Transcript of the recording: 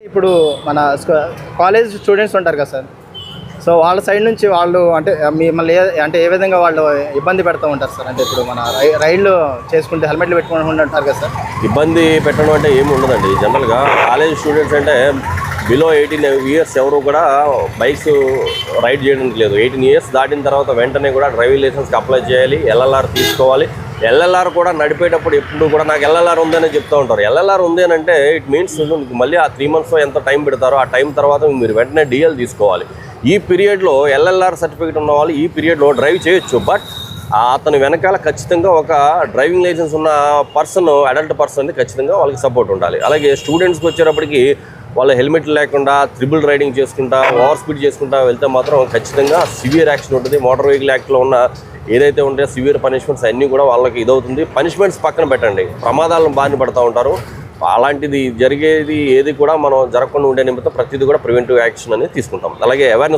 ఇప్పుడు మన college students ఉంటారు కదా సార్. సో వాళ్ళ సైడ్ నుంచి వాళ్ళు అంటే మిమ్మల్ని అంటే ఏ విధంగా వాళ్ళు ఇబ్బంది పెడుతూ ఉంటారు సార్? అంటే ఇప్పుడు మన రైళ్ళు చేసుకుంటే హెల్మెట్లు పెట్టుకుంటూ ఉంటారు కదా సార్. ఇబ్బంది పెట్టడం అంటే ఏమి ఉండదండి. జనరల్గా కాలేజ్ స్టూడెంట్స్ అంటే బిలో 18 ఇయర్స్ ఎవరు కూడా బైక్స్ రైడ్ చేయడానికి లేదు. 18 ఇయర్స్ దాటిన తర్వాత వెంటనే కూడా డ్రైవింగ్ లైసెన్స్కి అప్లై చేయాలి, ఎల్ఎల్ఆర్ తీసుకోవాలి. ఎల్ఎల్ఆర్ కూడా నడిపేటప్పుడు ఎప్పుడు కూడా నాకు ఎల్ఎల్ఆర్ ఉందని చెప్తూ ఉంటారు. ఎల్ఎల్ఆర్ ఉంది అని అంటే ఇట్ మీన్స్ మళ్ళీ ఆ 3 months ఎంత టైం పెడతారో ఆ టైం తర్వాత మీరు వెంటనే డిఎల్ తీసుకోవాలి. ఈ పీరియడ్లో ఎల్ఎల్ఆర్ సర్టిఫికేట్ ఉన్న వాళ్ళు ఈ పీరియడ్లో డ్రైవ్ చేయొచ్చు. బట్ అతని వెనకాల ఖచ్చితంగా ఒక డ్రైవింగ్ లైసెన్స్ ఉన్న పర్సన్, అడల్ట్ పర్సన్ ఖచ్చితంగా వాళ్ళకి సపోర్ట్ ఉండాలి. అలాగే స్టూడెంట్స్కి వచ్చేటప్పటికి వాళ్ళ హెల్మెట్ లేకుండా త్రిబుల్ రైడింగ్ చేసుకుంటా ఓవర్ స్పీడ్ చేసుకుంటా వెళ్తే మాత్రం ఖచ్చితంగా సివియర్ యాక్షన్ ఉంటుంది. మోటార్ వెహికల్ యాక్ట్లో ఉన్న ఏదైతే ఉంటాయో సివియర్ పనిష్మెంట్స్ అన్నీ కూడా వాళ్ళకి ఇదవుతుంది. పనిష్మెంట్స్ పక్కన పెట్టండి, ప్రమాదాలను బారిన పడుతూ ఉంటారు. అలాంటిది జరిగేది ఏది కూడా మనం జరగకుండా ఉండే నిమిత్తం ప్రతిదీ కూడా ప్రివెంటివ్ యాక్షన్ అనేది తీసుకుంటాం. అలాగే అవేర్నెస్